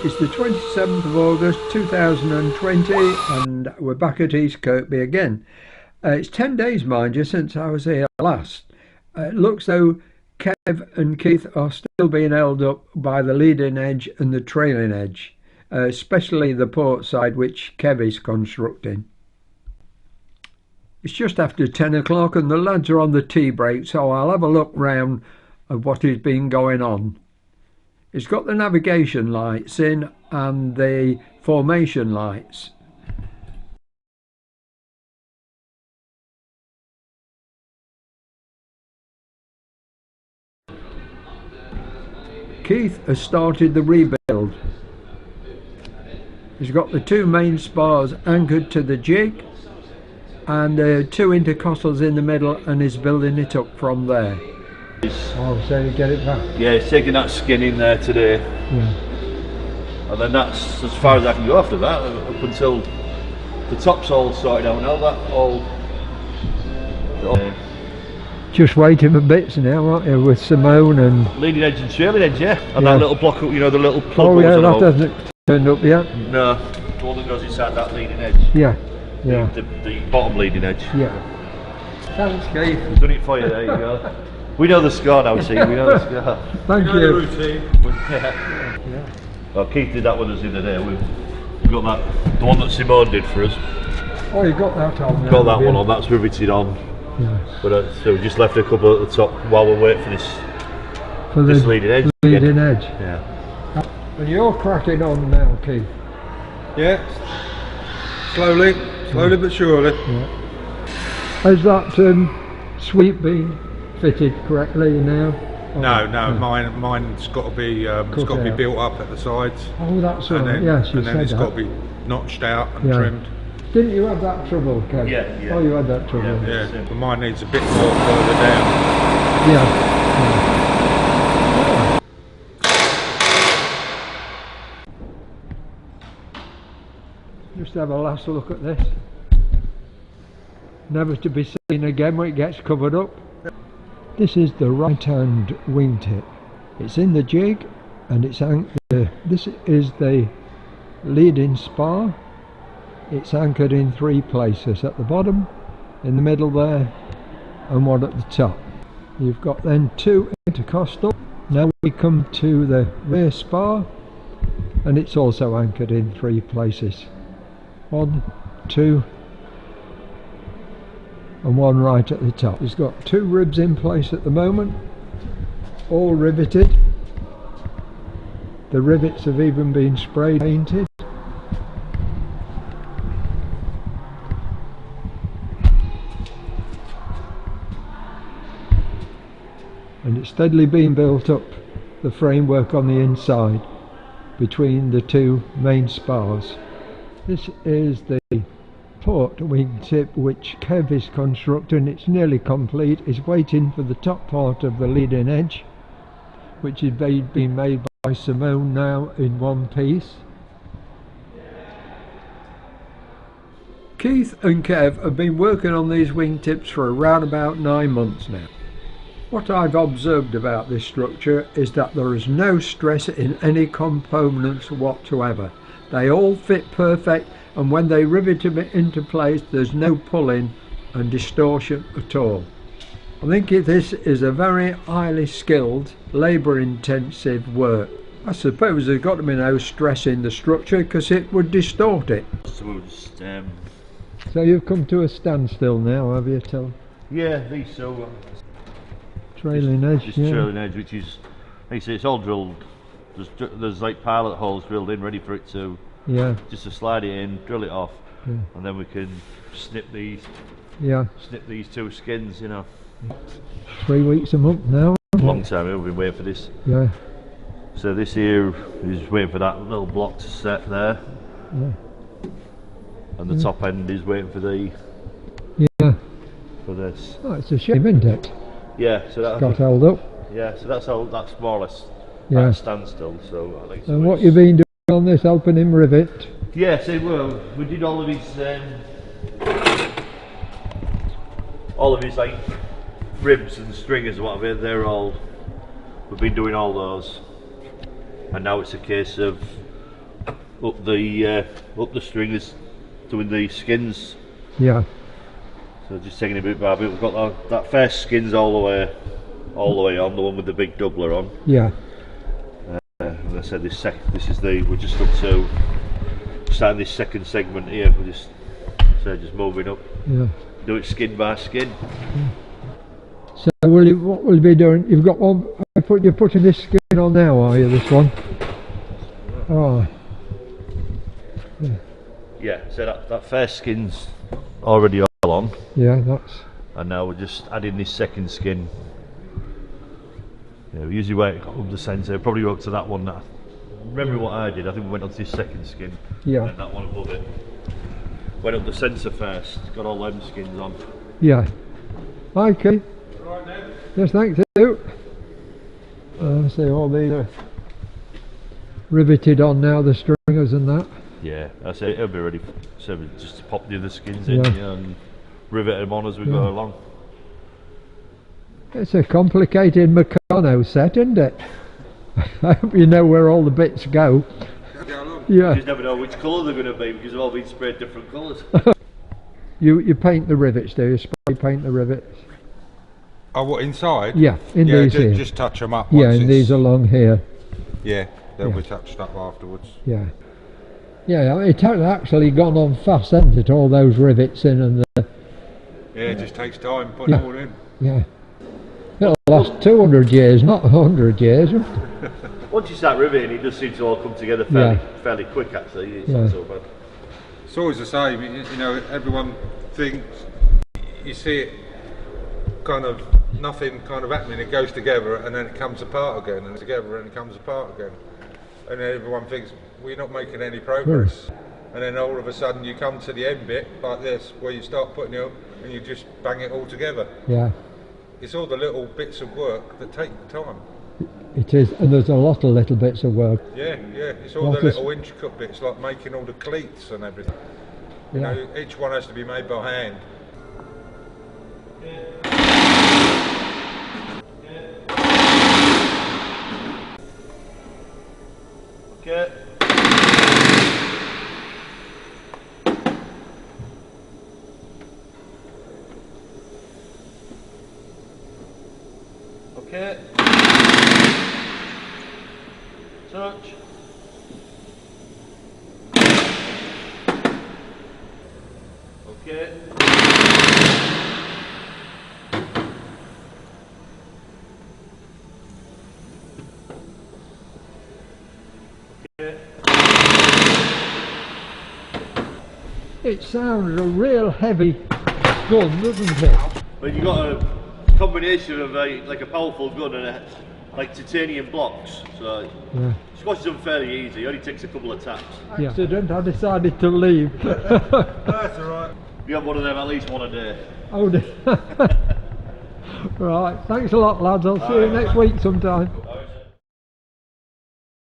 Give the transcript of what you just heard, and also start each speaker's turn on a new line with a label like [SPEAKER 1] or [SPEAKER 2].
[SPEAKER 1] It's the 27th of August 2020 and we're back at East Kirkby again. It's 10 days, mind you, since I was here last. It looks though Kev and Keith are still being held up by the leading edge and the trailing edge, especially the port side which Kev is constructing. It's just after 10 o'clock and the lads are on the tea break, so I'll have a look round at what has been going on. It's got the navigation lights in and the formation lights. Keith has started the rebuild. He's got the two main spars anchored to the jig and two intercostals in the middle and is building it up from there. Oh, so you get it back?
[SPEAKER 2] Yeah, he's taking that skin in there today.
[SPEAKER 1] Yeah.
[SPEAKER 2] And then that's as far as I can go after that, up until the top's all sorted out now. That all.
[SPEAKER 1] Just waiting for bits now, aren't you, with Simone and
[SPEAKER 2] Leading edge and trailing edge, yeah. And that little block, you know, the little plug.
[SPEAKER 1] Oh yeah, that hasn't turned up yet.
[SPEAKER 2] No, the one that goes inside that leading edge.
[SPEAKER 1] Yeah, yeah.
[SPEAKER 2] The bottom leading edge.
[SPEAKER 1] Yeah. Thanks, Keith.
[SPEAKER 2] He's done it for you. There you go. We know the score now, see. We know the score.
[SPEAKER 1] Thank you.
[SPEAKER 2] The routine. Yeah. Well, Keith did that with us the other day. We've got that, the one that Simone did for us.
[SPEAKER 1] Oh, you got that on now?
[SPEAKER 2] Got that one on. That's riveted on.
[SPEAKER 1] Yeah.
[SPEAKER 2] But so we just left a couple at the top while we wait for this. For this leading edge.
[SPEAKER 1] Leading edge.
[SPEAKER 2] Yeah.
[SPEAKER 1] And you're cracking on now, Keith.
[SPEAKER 3] Yeah. Slowly but surely.
[SPEAKER 1] Yeah. Has that sweep been fitted correctly now?
[SPEAKER 3] No, mine's got to be built up at the sides.
[SPEAKER 1] Oh, that's right.
[SPEAKER 3] Then,
[SPEAKER 1] yes, you
[SPEAKER 3] and then
[SPEAKER 1] said
[SPEAKER 3] it's
[SPEAKER 1] that.
[SPEAKER 3] got to be notched out and trimmed.
[SPEAKER 1] Didn't you have that trouble, Kev?
[SPEAKER 2] Yeah.
[SPEAKER 1] Oh, you had that trouble.
[SPEAKER 3] Yeah. But mine needs a bit more further down.
[SPEAKER 1] Yeah. Just have a last look at this. Never to be seen again when it gets covered up. This is the right hand wingtip. It's in the jig and it's this is the leading spar. It's anchored in three places, at the bottom, in the middle there, and one at the top. You've got then two intercostal. Now we come to the rear spar and it's also anchored in three places. 1, 2 and one right at the top. It's got two ribs in place at the moment, all riveted. The rivets have even been spray painted. And it's steadily being built up, the framework on the inside between the two main spars. This is the port wingtip which Kev is constructing. It's nearly complete. It's waiting for the top part of the leading edge, which is being made by Simone now in one piece. Keith and Kev have been working on these wingtips for around about 9 months now. What I've observed about this structure is that there is no stress in any components whatsoever. They all fit perfect, and when they rivet them into place there's no pulling and distortion at all. I think this is a very highly skilled, labour intensive work. I suppose there's got to be no stress in the structure because it would distort it.
[SPEAKER 2] So we'll just,
[SPEAKER 1] So you've come to a standstill now, have you, Till?
[SPEAKER 2] yeah, these so
[SPEAKER 1] Trailing edge,
[SPEAKER 2] just
[SPEAKER 1] yeah.
[SPEAKER 2] trailing edge, which is, like you say, it's all drilled. There's like pilot holes drilled in, ready for it to.
[SPEAKER 1] Yeah.
[SPEAKER 2] Just to slide it in, drill it off,
[SPEAKER 1] Yeah.
[SPEAKER 2] and then we can snip these.
[SPEAKER 1] Yeah.
[SPEAKER 2] Snip these two skins, you know.
[SPEAKER 1] 3 weeks a month now.
[SPEAKER 2] Long time we've been waiting for this.
[SPEAKER 1] Yeah.
[SPEAKER 2] So this here is waiting for that little block to set there.
[SPEAKER 1] Yeah.
[SPEAKER 2] And the top end is waiting for the.
[SPEAKER 1] Yeah.
[SPEAKER 2] For this.
[SPEAKER 1] Oh, it's a shame, isn't it?
[SPEAKER 2] Yeah. So that
[SPEAKER 1] Got held up.
[SPEAKER 2] Yeah. So that's all. That's more or less.
[SPEAKER 1] Yeah.
[SPEAKER 2] At standstill. So I think.
[SPEAKER 1] And what you've been doing on this, helping him rivet?
[SPEAKER 2] Yeah. So well, we did all of his. All of his like ribs and stringers and whatever. They're all. We've been doing all those. And now it's a case of up the stringers, doing the skins.
[SPEAKER 1] Yeah.
[SPEAKER 2] So just taking a bit by bit. We've got that first skins all the way on, the one with the big doubler on.
[SPEAKER 1] Yeah.
[SPEAKER 2] As I said, we're just up to starting this second segment here. We're just moving up.
[SPEAKER 1] Yeah.
[SPEAKER 2] Do it skin by skin.
[SPEAKER 1] Yeah. So what will you be doing? You've got one. You're putting this skin on now, are you? This one. Oh. Yeah.
[SPEAKER 2] Yeah. So that first skin's already all on.
[SPEAKER 1] Yeah, that's.
[SPEAKER 2] And now we're just adding this second skin. Yeah, we usually wait up the centre, probably up to that one. Remember what I did? I think we went on to this second skin.
[SPEAKER 1] Yeah.
[SPEAKER 2] And that one above it. Went up the centre first, got all them skins on.
[SPEAKER 1] Yeah. Okay.
[SPEAKER 3] Right then.
[SPEAKER 1] Yes, thank you. See, all these are riveted on now, the stringers and that.
[SPEAKER 2] Yeah, I say it'll be ready. So we just pop the other skins in,
[SPEAKER 1] Yeah.
[SPEAKER 2] and rivet them on as we go along.
[SPEAKER 1] It's a complicated Meccano set, isn't it? I hope you know where all the bits go.
[SPEAKER 2] You
[SPEAKER 1] Yeah.
[SPEAKER 2] just never know which colour they're going to be because they've all been sprayed different colours.
[SPEAKER 1] You paint the rivets, do you? Spray paint the rivets?
[SPEAKER 3] Oh, what, inside?
[SPEAKER 1] Yeah, in these here.
[SPEAKER 3] Just touch them up.
[SPEAKER 1] Yeah,
[SPEAKER 3] once
[SPEAKER 1] and these along here.
[SPEAKER 3] Yeah, they'll
[SPEAKER 1] Yeah.
[SPEAKER 3] be touched up afterwards.
[SPEAKER 1] Yeah. Yeah, I mean, it has actually gone on fast, hasn't it? All those rivets in and the.
[SPEAKER 3] Yeah, it just takes time putting it all in.
[SPEAKER 1] Yeah. It'll last 200 years, not 100 years.
[SPEAKER 2] Once you start riveting, it does seem to all come together fairly quick. Actually, it's not so bad.
[SPEAKER 3] It's always the same, you know, everyone thinks, you see it kind of, nothing kind of happening, it goes together and then it comes apart again, and together and it comes apart again. And then everyone thinks, we're not making any progress. And then all of a sudden you come to the end bit, like this, where you start putting it up and you just bang it all together.
[SPEAKER 1] Yeah.
[SPEAKER 3] It's all the little bits of work that take time.
[SPEAKER 1] It is, and there's a lot of little bits of work.
[SPEAKER 3] Yeah, it's all the little intricate bits, like making all the cleats and everything. You know, each one has to be made by hand.
[SPEAKER 2] Okay. Okay. Touch. Okay. Okay.
[SPEAKER 1] It sounds a real heavy gun, doesn't it?
[SPEAKER 2] But you got a combination of like a powerful gun and like titanium blocks, so squash them fairly easy. It only takes a couple of taps.
[SPEAKER 1] Accident, I decided to leave.
[SPEAKER 3] That's alright.
[SPEAKER 2] You have one of them at least one a day.
[SPEAKER 1] Oh dear. Right, thanks a lot lads, I'll see you next week sometime.